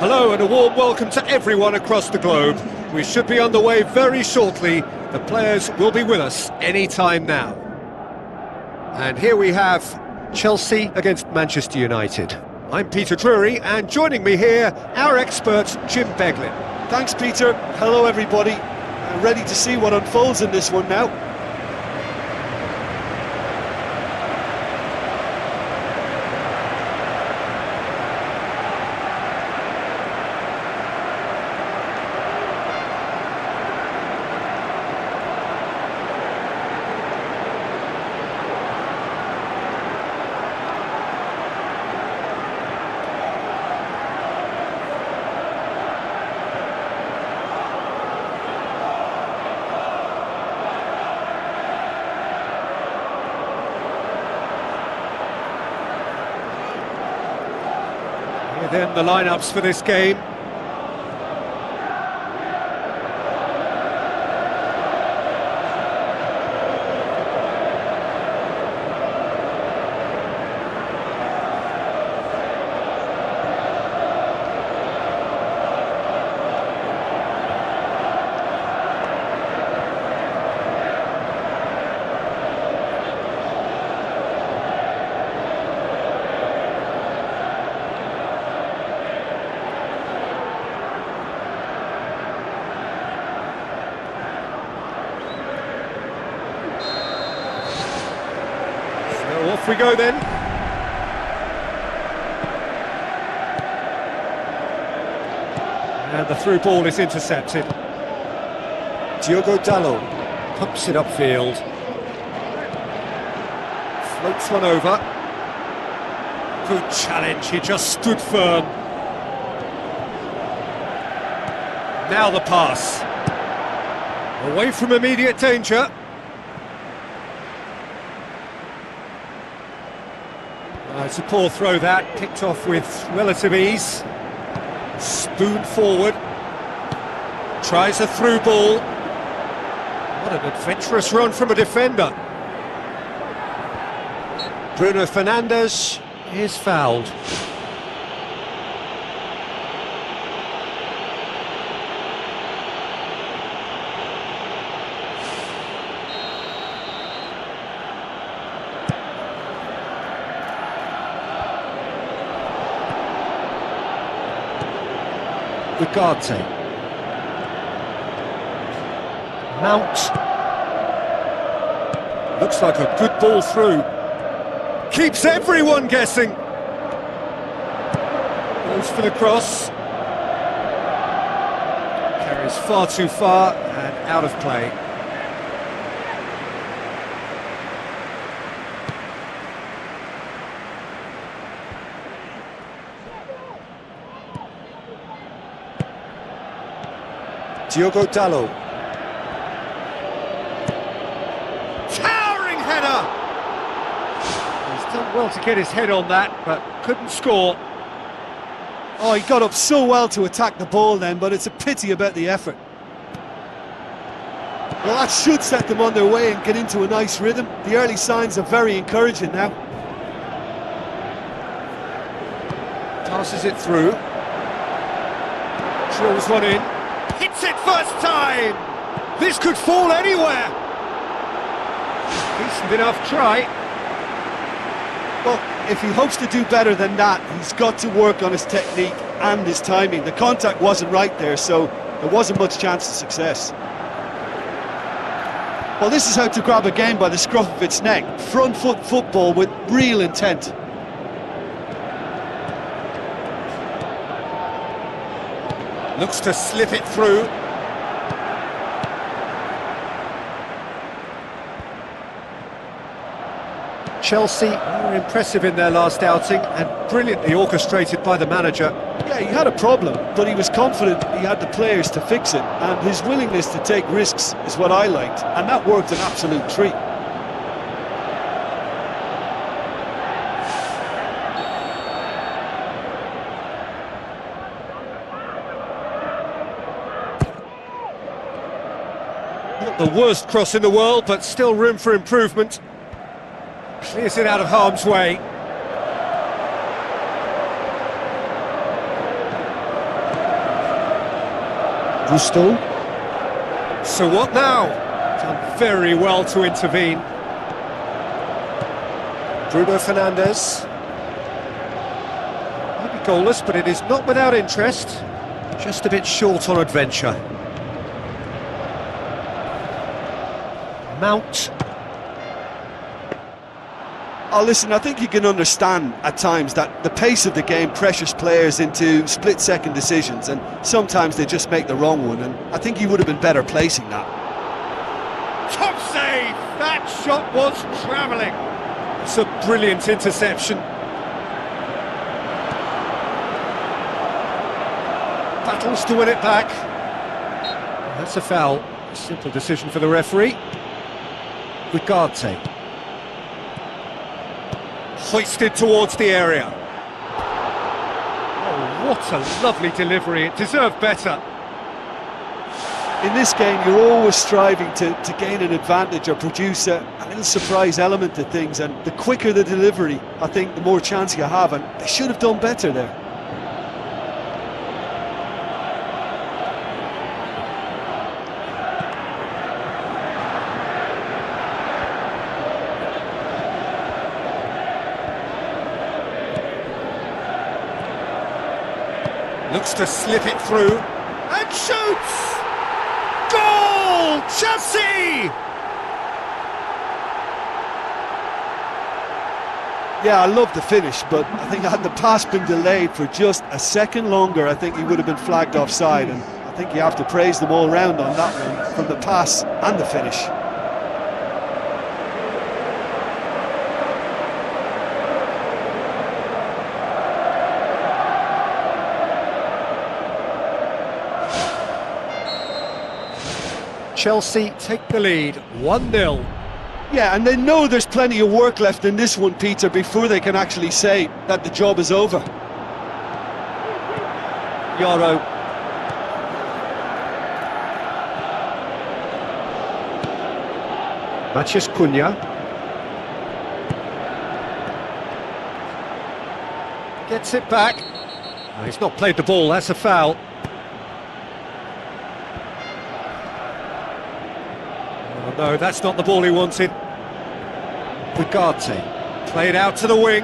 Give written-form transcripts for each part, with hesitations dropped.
Hello and a warm welcome to everyone across the globe. We should be on the way very shortly. The players will be with us any time now. And here we have Chelsea against Manchester United. I'm Peter Drury, and joining me here, our expert Jim Beglin. Thanks, Peter. Hello, everybody. Ready to see what unfolds in this one now. Then the lineups for this game. Off we go then. And the through ball is intercepted. Diogo Dalot Pumps it upfield. Floats one over. Good challenge, he just stood firm. Now the pass. Away from immediate danger. It's a poor throw that, picked off with relative ease. Spoon forward. Tries a through ball. What an adventurous run from a defender. Bruno Fernandes is fouled. Ugarte. Mount. Looks like a good ball through. Keeps everyone guessing. Goes for the cross. Carries far too far and out of play. Diogo Dallo. Towering header! He's done well to get his head on that, but couldn't score. Oh, he got up so well to attack the ball then, but it's a pity about the effort. Well, that should set them on their way and get into a nice rhythm. The early signs are very encouraging now. Passes it through. Drills one in. Hits it first time! This could fall anywhere! Decent enough try. Well, if he hopes to do better than that, he's got to work on his technique and his timing. The contact wasn't right there, so there wasn't much chance of success. Well, this is how to grab a game by the scruff of its neck. Front foot football with real intent. Looks to slip it through. Chelsea were impressive in their last outing and brilliantly orchestrated by the manager. Yeah, he had a problem, but he was confident he had the players to fix it, and his willingness to take risks is what I liked, and that worked an absolute treat. Not the worst cross in the world, but still room for improvement. Clears it out of harm's way. Gusto. So what now? Done very well to intervene. Bruno Fernandes. Maybe goalless, but it is not without interest. Just a bit short on adventure. Mount. Oh, listen, I think you can understand at times that the pace of the game pressures players into split-second decisions, and sometimes they just make the wrong one, and I think he would have been better placing that. Top save! That shot was travelling. It's a brilliant interception. Battles to win it back. That's a foul. A simple decision for the referee. Ugarte. Hoisted towards the area. Oh, what a lovely delivery. It deserved better. In this game, you're always striving to gain an advantage or produce a little surprise element to things, and the quicker the delivery, I think the more chance you have, and they should have done better there. Looks to slip it through and shoots! Goal! Chelsea! Yeah, I love the finish, but I think had the pass been delayed for just a second longer, I think he would have been flagged offside, and I think you have to praise them all round on that one, from the pass and the finish. Chelsea take the lead, 1-0. Yeah, and they know there's plenty of work left in this one, Peter, before they can actually say that the job is over. Juara. Matheus Cunha. Gets it back. Oh, he's not played the ball, that's a foul. No, that's not the ball he wanted. Ugarte, played out to the wing.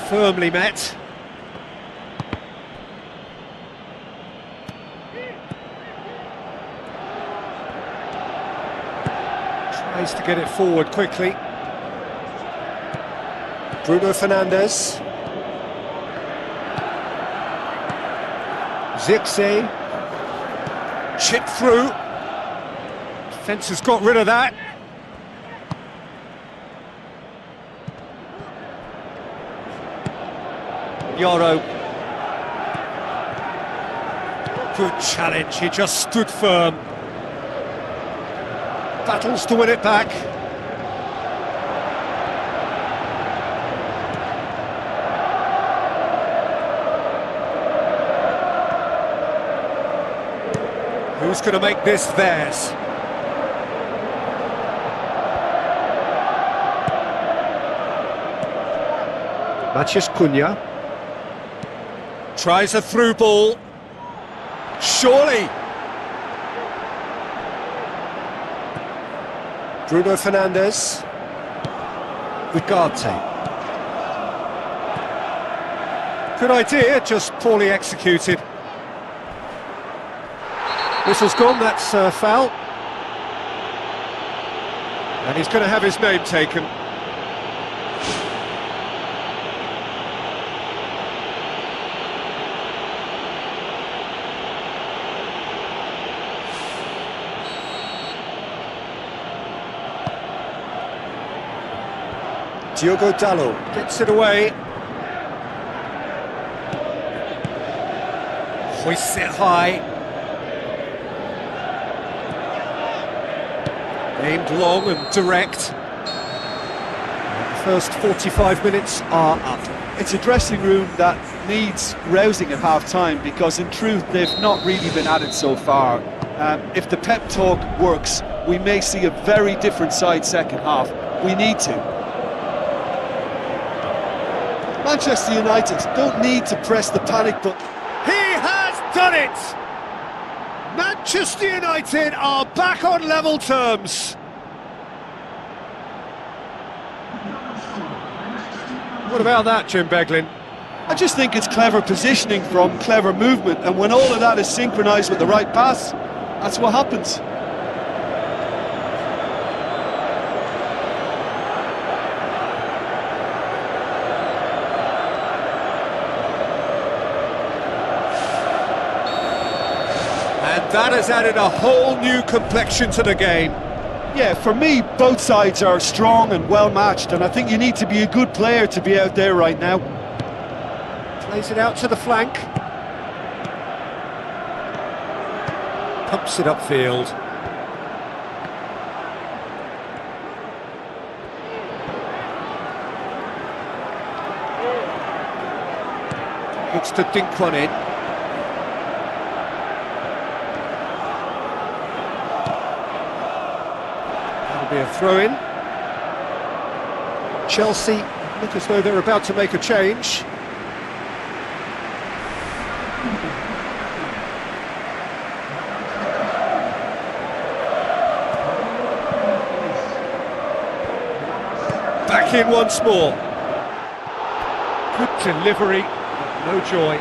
Firmly met. Tries to get it forward quickly. Bruno Fernandes. Zirkzee. Chip through. Defence has got rid of that. Juara. Good challenge, he just stood firm. Battles to win it back. Who's going to make this theirs? Maciej Cunha tries a through ball. Surely! Bruno Fernandes. Ugarte. Good idea, just poorly executed. Whistle's gone, that's a foul. And he's going to have his name taken. Diogo Dalot gets it away. Hoists it high. Aimed long and direct. The first 45 minutes are up. It's a dressing room that needs rousing at half-time because in truth they've not really been at it so far. If the pep talk works, we may see a very different side second half. We need to. Manchester United don't need to press the panic button. He has done it! Manchester United are back on level terms. What about that, Jim Beglin? I just think it's clever positioning from clever movement, and when all of that is synchronised with the right pass, that's what happens. That has added a whole new complexion to the game. Yeah, for me, both sides are strong and well matched, and I think you need to be a good player to be out there right now. Plays it out to the flank. Pumps it upfield. Looks to dink one in. Be a throw-in. Chelsea look as though they're about to make a change. Back in once more. Good delivery, no joy.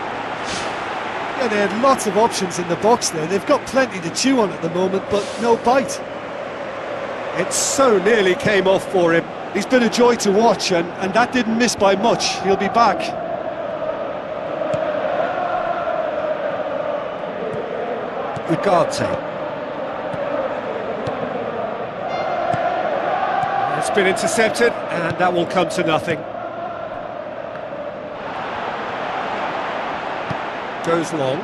Yeah, they had lots of options in the box there. They've got plenty to chew on at the moment, but no bite. It so nearly came off for him. He's been a joy to watch, and that didn't miss by much. He'll be back. Ugarte. It's been intercepted, and that will come to nothing. Goes long.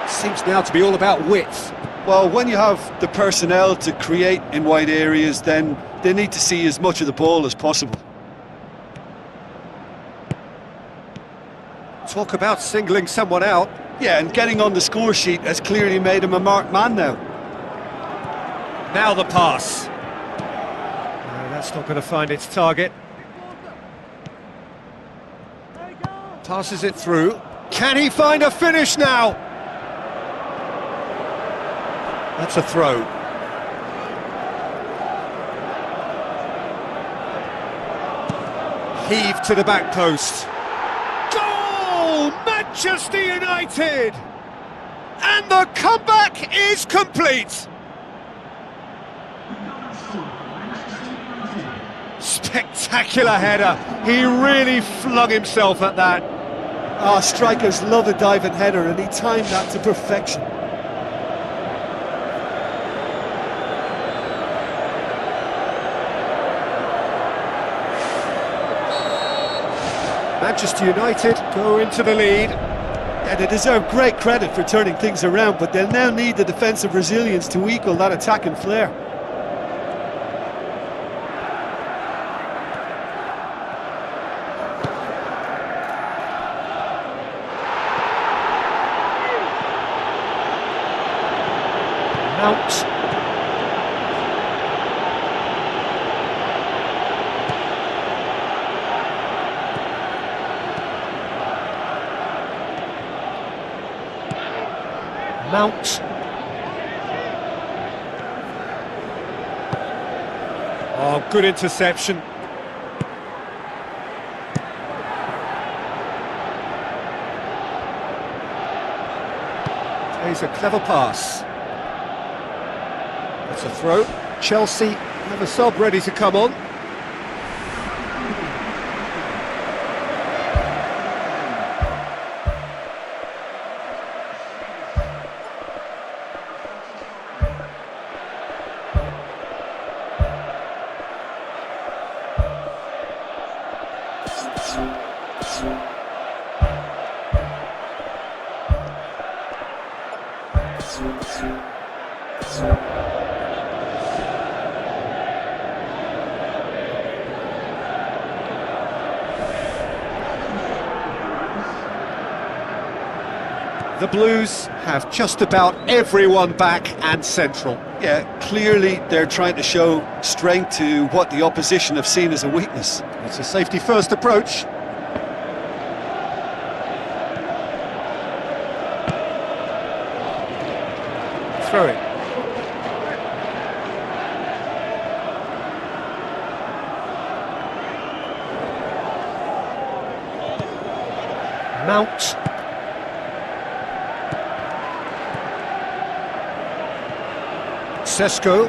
Seems now to be all about width. Well, when you have the personnel to create in wide areas, then they need to see as much of the ball as possible. Talk about singling someone out. Yeah, and getting on the score sheet has clearly made him a marked man now. Now the pass. No, that's not going to find its target. Passes it through. Can he find a finish now? That's a throw. Heave to the back post. Goal! Manchester United! And the comeback is complete! Spectacular header. He really flung himself at that. Ah, strikers love a diving header, and he timed that to perfection. Manchester United go into the lead. Yeah, they deserve great credit for turning things around, but they'll now need the defensive resilience to equal that attacking flair. Mount. Mount. Oh, good interception. Plays a clever pass. That's a throw. Chelsea have a sub ready to come on. The Blues have just about everyone back and central. Yeah, clearly they're trying to show strength to what the opposition have seen as a weakness. It's a safety-first approach. Throw it. Mount. Sesko.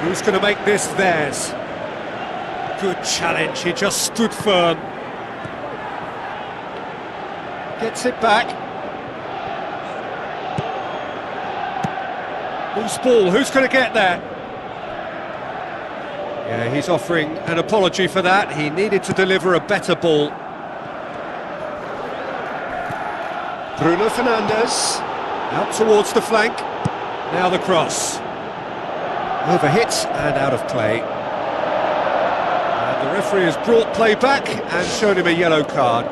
Who's going to make this theirs? Good challenge, he just stood firm. Gets it back. Loose ball, who's going to get there? Yeah, he's offering an apology for that. He needed to deliver a better ball. Bruno Fernandes, out towards the flank. Now the cross. Overhit and out of play. And the referee has brought play back and shown him a yellow card.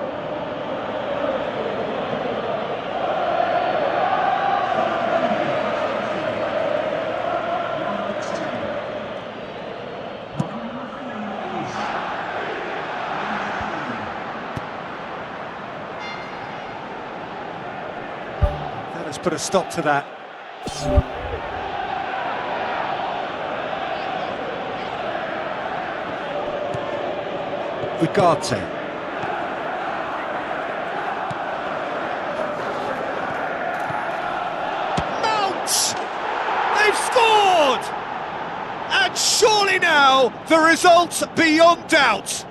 Let's put a stop to that. Ugarte. Mount! They've scored! And surely now the result beyond doubt.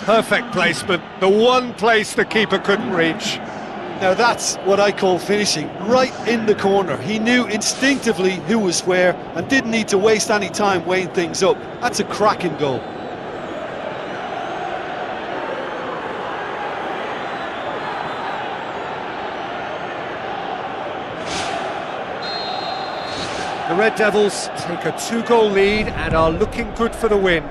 Perfect placement, the one place the keeper couldn't reach. Now that's what I call finishing, right in the corner. He knew instinctively who was where and didn't need to waste any time weighing things up. That's a cracking goal. The Red Devils take a 2-goal lead and are looking good for the win.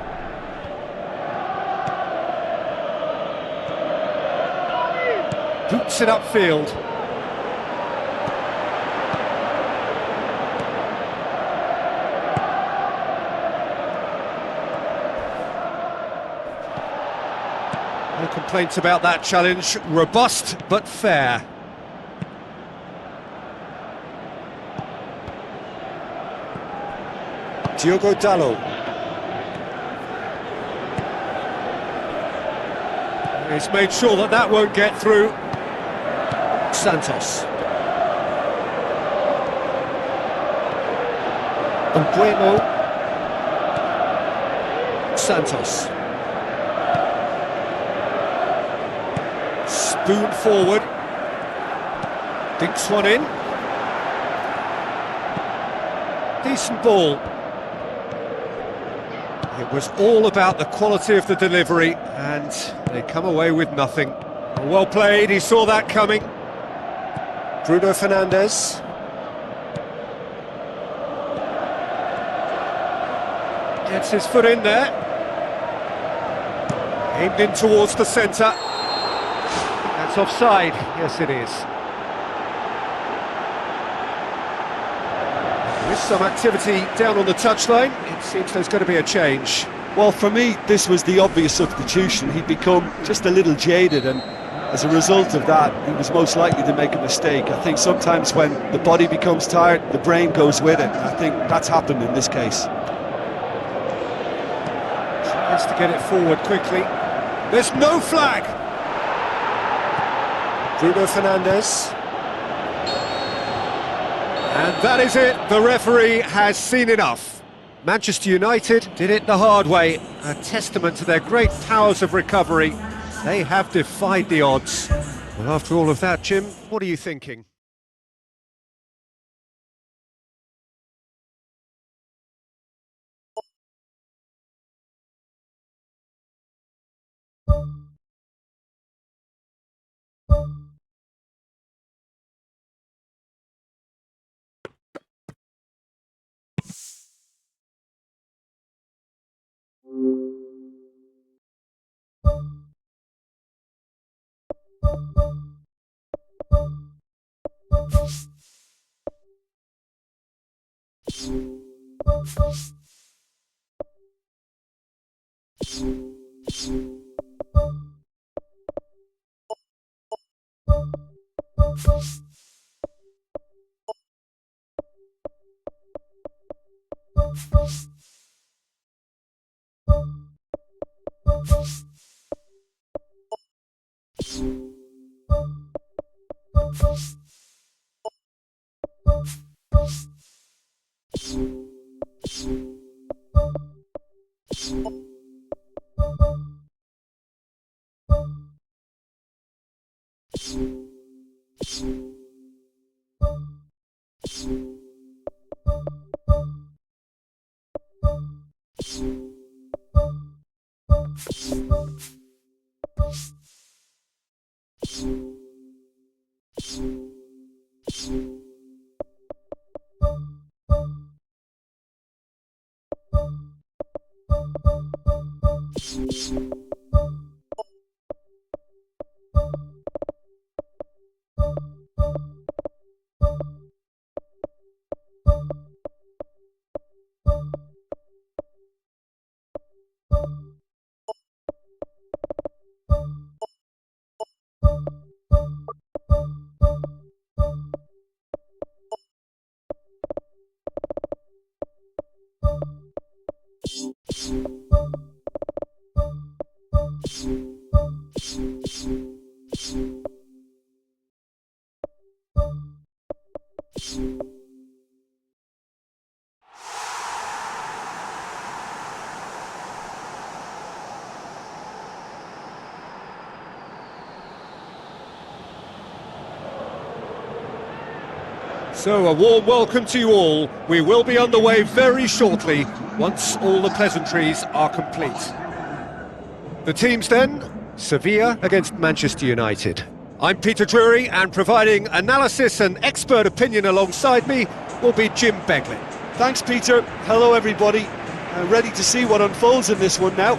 Boots it upfield. No complaints about that challenge. Robust but fair. Diogo Dalot. He's made sure that that won't get through. Santos. Bueno. Santos. Spoon forward. Dinks one in. Decent ball. It was all about the quality of the delivery, and they come away with nothing. Well played, he saw that coming. Bruno Fernandes. Gets his foot in there. Aimed in towards the centre. That's offside. Yes, it is. With some activity down on the touchline, it seems there's going to be a change. Well, for me, this was the obvious substitution. He'd become just a little jaded, and as a result of that, he was most likely to make a mistake. I think sometimes when the body becomes tired, the brain goes with it. I think that's happened in this case. Tries to get it forward quickly. There's no flag! Bruno Fernandes. And that is it, the referee has seen enough. Manchester United did it the hard way, a testament to their great powers of recovery. They have defied the odds. Well, after all of that, Jim, what are you thinking? So, a warm welcome to you all. We will be underway very shortly, once all the pleasantries are complete. The teams then, Sevilla against Manchester United. I'm Peter Drury, and providing analysis and expert opinion alongside me will be Jim Beglin. Thanks, Peter. Hello, everybody. Ready to see what unfolds in this one now.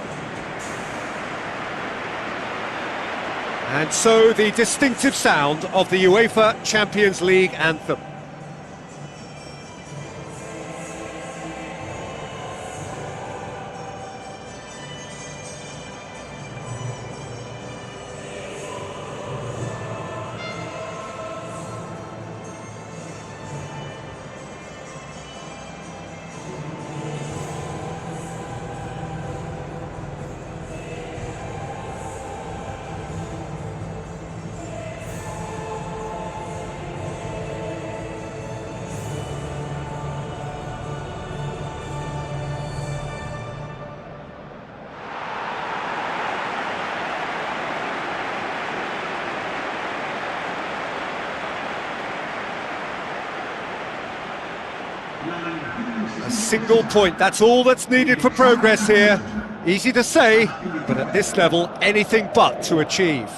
And so, the distinctive sound of the UEFA Champions League anthem. A single point, that's all that's needed for progress here. Easy to say, but at this level, anything but to achieve.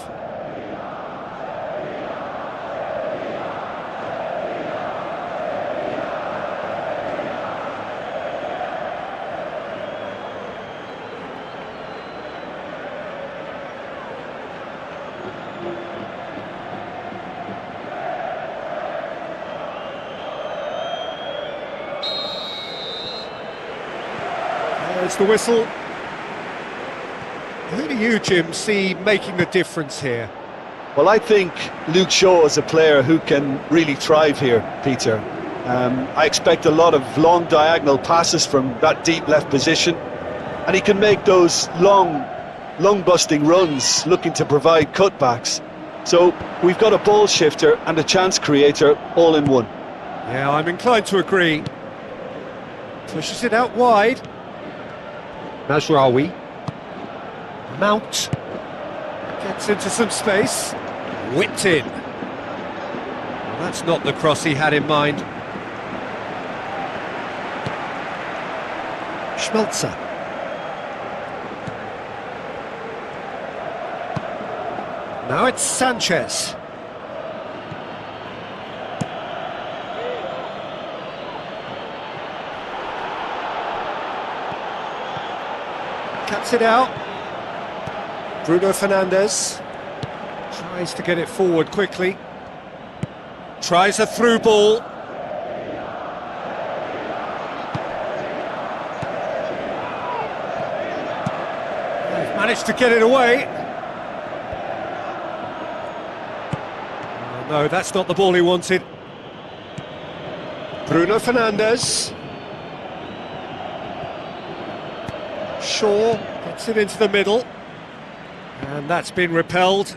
There's the whistle. Who do you, Jim, see making the difference here? Well, I think Luke Shaw is a player who can really thrive here, Peter. I expect a lot of long diagonal passes from that deep left position, and he can make those long busting runs looking to provide cutbacks. So we've got a ball shifter and a chance creator all in one. Yeah, I'm inclined to agree. Pushes it out wide. Mazraoui. Mount. Gets into some space. Whipped in. Well, that's not the cross he had in mind. Schmelzer. Now it's Sanchez. Cuts it out. Bruno Fernandes tries to get it forward quickly. Tries a through ball. They've managed to get it away. Oh, no, that's not the ball he wanted. Bruno Fernandes. Shaw gets it into the middle, and that's been repelled.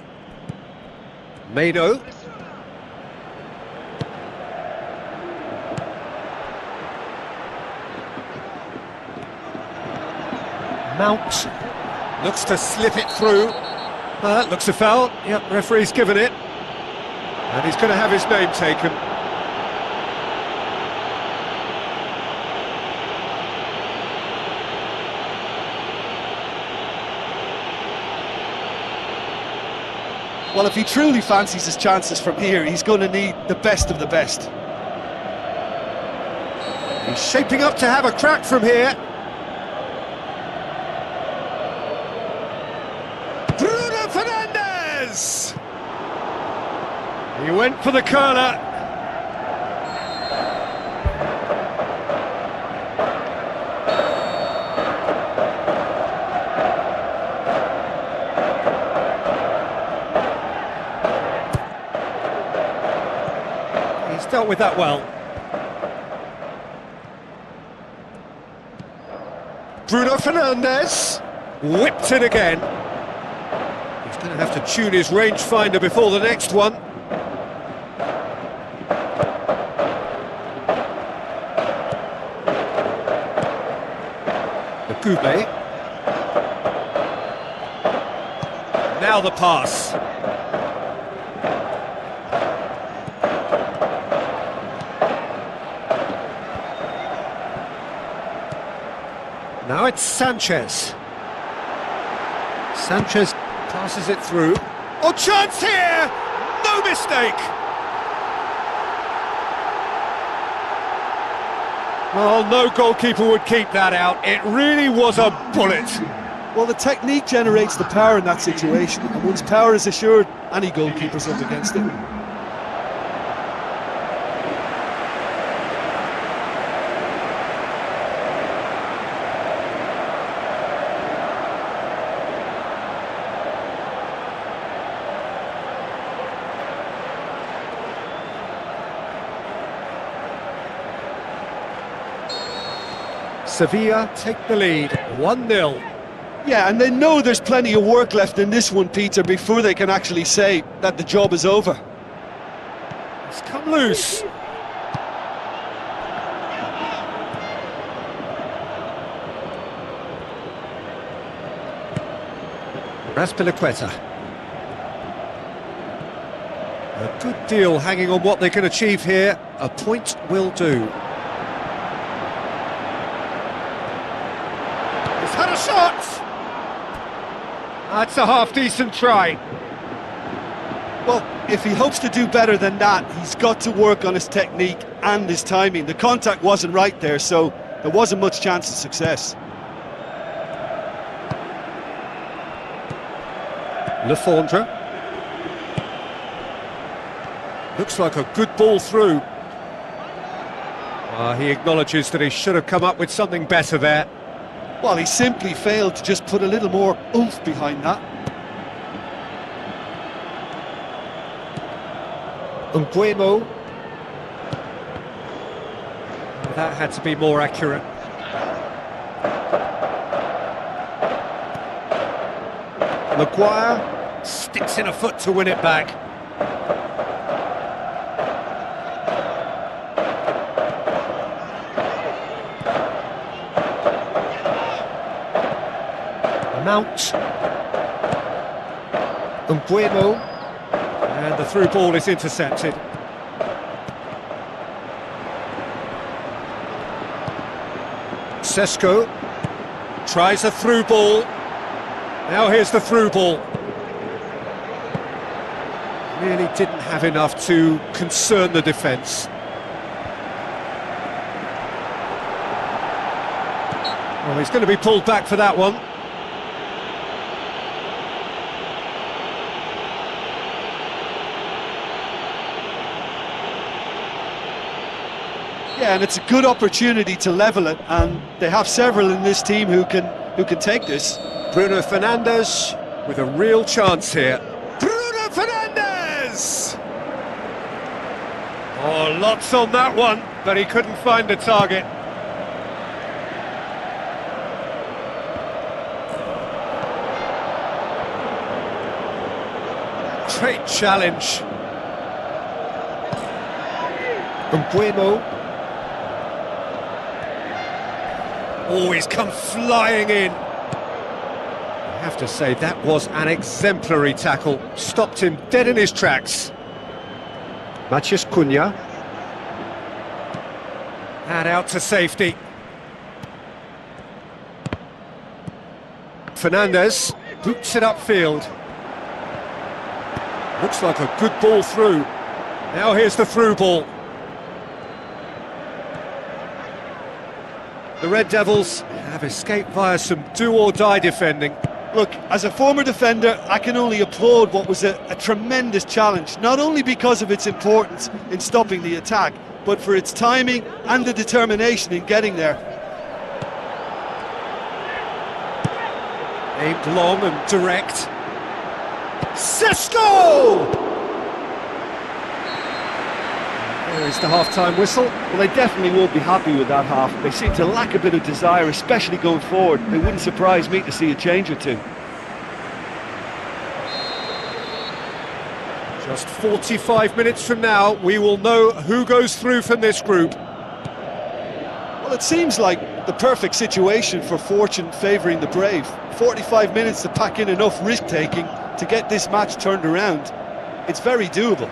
Mado. Mount looks to slip it through. That looks a foul. Yep, referee's given it, and he's going to have his name taken. Well, if he truly fancies his chances from here, he's going to need the best of the best. He's shaping up to have a crack from here. Bruno Fernandes! He went for the curler. Dealt with that well. Bruno Fernandes whipped it again. He's going to have to tune his rangefinder before the next one. The Goulet. Now the pass. Now it's Sanchez. Sanchez passes it through. Oh, chance here! No mistake! Well, no goalkeeper would keep that out. It really was a bullet. Well, the technique generates the power in that situation, and once power is assured, any goalkeeper's up against it. Sevilla take the lead, 1-0. Yeah, and they know there's plenty of work left in this one, Peter, before they can actually say that the job is over. It's come loose. Raspilicueta. A good deal hanging on what they can achieve here. A point will do. shot! That's a half-decent try. Well, if he hopes to do better than that, he's got to work on his technique and his timing. The contact wasn't right there, so there wasn't much chance of success. Lefondre. Looks like a good ball through. He acknowledges that he should have come up with something better there. Well, he simply failed to just put a little more oomph behind that. Nguemo. That had to be more accurate. Maguire sticks in a foot to win it back. Mount. Nguemo. And the through ball is intercepted. Sesko tries a through ball. Now here's the through ball. Really didn't have enough to concern the defence. Well, he's going to be pulled back for that one. Yeah, and it's a good opportunity to level it, and they have several in this team who can take this. Bruno Fernandes with a real chance here. Bruno Fernandes! Oh, lots on that one, but he couldn't find the target. Great challenge. Nguemo. Oh, he's come flying in. I have to say, that was an exemplary tackle. Stopped him dead in his tracks. Matheus Cunha. And out to safety. Fernandes boots it upfield. Looks like a good ball through. Now here's the through ball. The Red Devils have escaped via some do-or-die defending. Look, as a former defender, I can only applaud what was a tremendous challenge, not only because of its importance in stopping the attack, but for its timing and the determination in getting there. Aimed long and direct. Sesko! There is the half-time whistle. Well, they definitely won't be happy with that half. They seem to lack a bit of desire, especially going forward. It wouldn't surprise me to see a change or two. Just 45 minutes from now, we will know who goes through from this group. Well, it seems like the perfect situation for fortune favouring the brave. 45 minutes to pack in enough risk-taking to get this match turned around. It's very doable.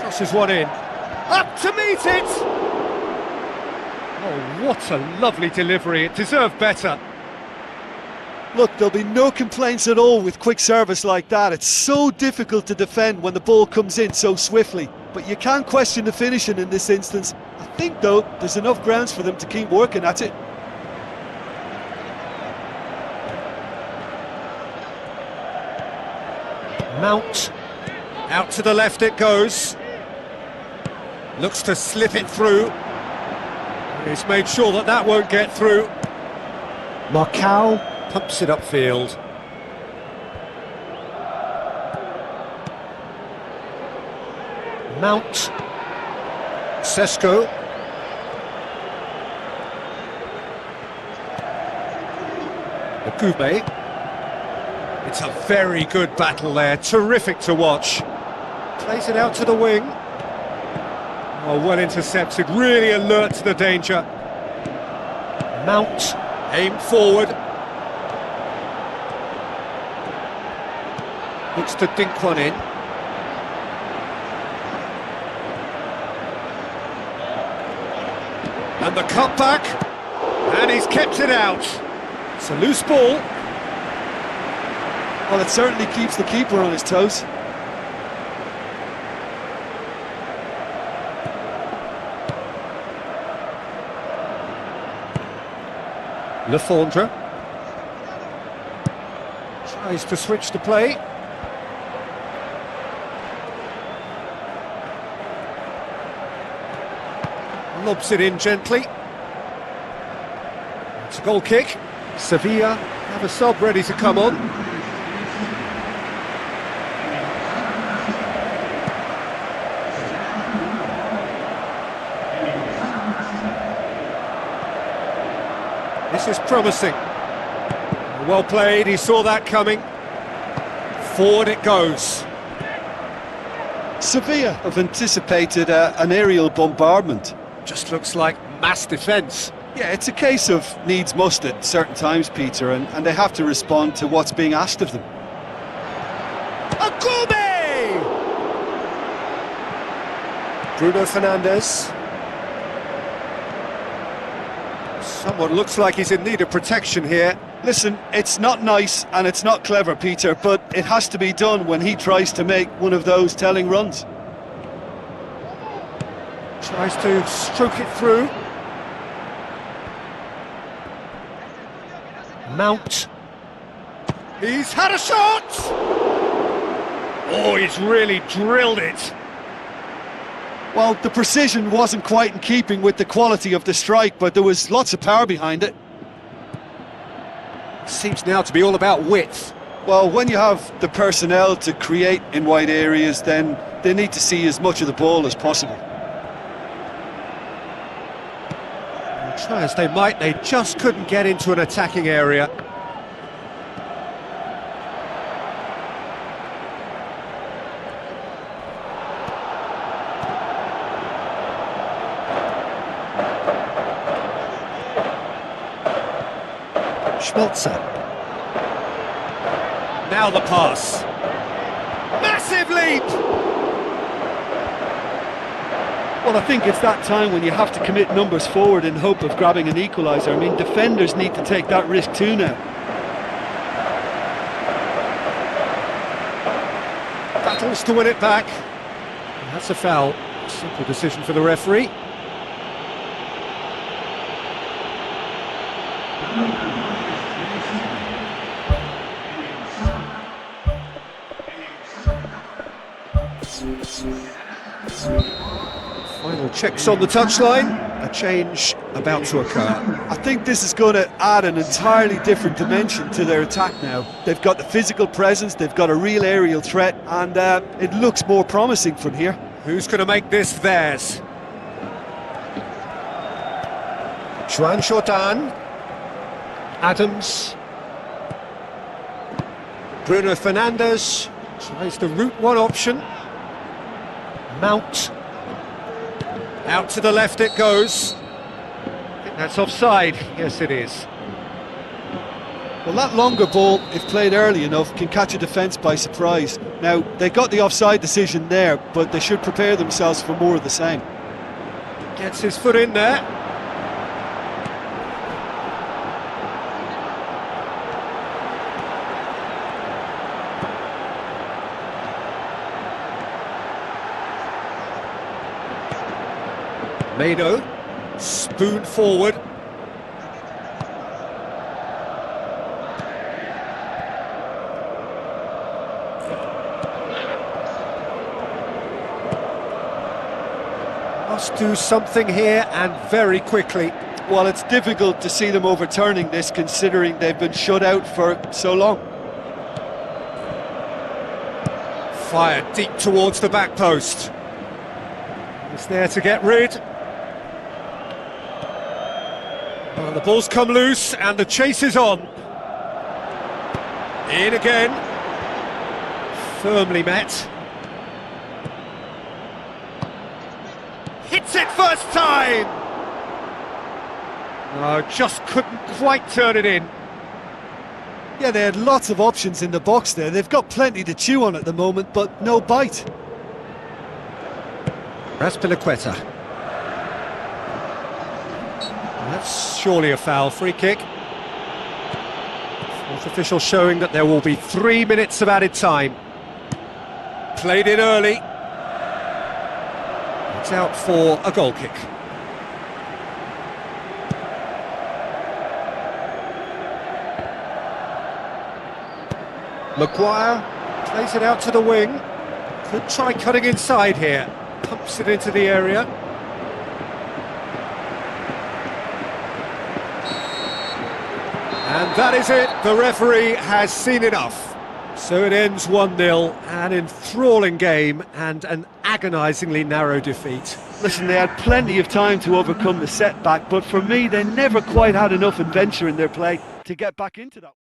Crosses one in. Up to meet it! Oh, what a lovely delivery. It deserved better. Look, there'll be no complaints at all with quick service like that. It's so difficult to defend when the ball comes in so swiftly. But you can't question the finishing in this instance. I think, though, there's enough grounds for them to keep working at it. Mount. Out to the left it goes. Looks to slip it through. He's made sure that that won't get through. Marcao pumps it upfield. Mount. Sesko. Akube. It's a very good battle there, terrific to watch. Plays it out to the wing. Oh, well intercepted, really alert to the danger. Mount, aimed forward. Looks to dink one in. And the cutback, and he's kept it out. It's a loose ball. Well, it certainly keeps the keeper on his toes. Lefondre tries to switch the play. Lobs it in gently. It's a goal kick. Sevilla have a sub ready to come on. This is promising. Well played, he saw that coming. Forward it goes. Sevilla have anticipated an aerial bombardment. Just looks like mass defence. Yeah, it's a case of needs must at certain times, Peter, and they have to respond to what's being asked of them. Agube! Bruno Fernandes. Someone looks like he's in need of protection here. Listen, it's not nice and it's not clever, Peter, but it has to be done when he tries to make one of those telling runs. Tries to stroke it through. Mount. He's had a shot! Oh, he's really drilled it. Well, the precision wasn't quite in keeping with the quality of the strike, but there was lots of power behind it. Seems now to be all about width. Well, when you have the personnel to create in wide areas, then they need to see as much of the ball as possible. Try as they might, they just couldn't get into an attacking area. Schmelzer. Now the pass. Massive leap! Well, I think it's that time when you have to commit numbers forward in hope of grabbing an equaliser. I mean, defenders need to take that risk too now. Battles to win it back. That's a foul. Simple decision for the referee. Final checks on the touchline. A change about to occur. I think this is going to add an entirely different dimension to their attack now. They've got the physical presence, they've got a real aerial threat, and it looks more promising from here. Who's going to make this theirs? Juan Jordan. Adams. Bruno Fernandes tries the route one option. Mount. Out to the left it goes. I think that's offside. Yes, it is. Well, that longer ball, if played early enough, can catch a defence by surprise. Now, they got the offside decision there, but they should prepare themselves for more of the same. Gets his foot in there. Mano, spoon forward. Must do something here and very quickly. Well, it's difficult to see them overturning this considering they've been shut out for so long. Fired deep towards the back post. It's there to get rid. Well, the ball's come loose and the chase is on. In again. Firmly met. Hits it first time! No, just couldn't quite turn it in. Yeah, they had lots of options in the box there. They've got plenty to chew on at the moment, but no bite. Raspilicueta. That's surely a foul. Free kick. Fourth official showing that there will be 3 minutes of added time. Played it early. It's out for a goal kick. Maguire plays it out to the wing. Could try cutting inside here. Pumps it into the area. And that is it. The referee has seen enough. So it ends 1-0, an enthralling game and an agonisingly narrow defeat. Listen, they had plenty of time to overcome the setback, but for me, they never quite had enough adventure in their play to get back into that.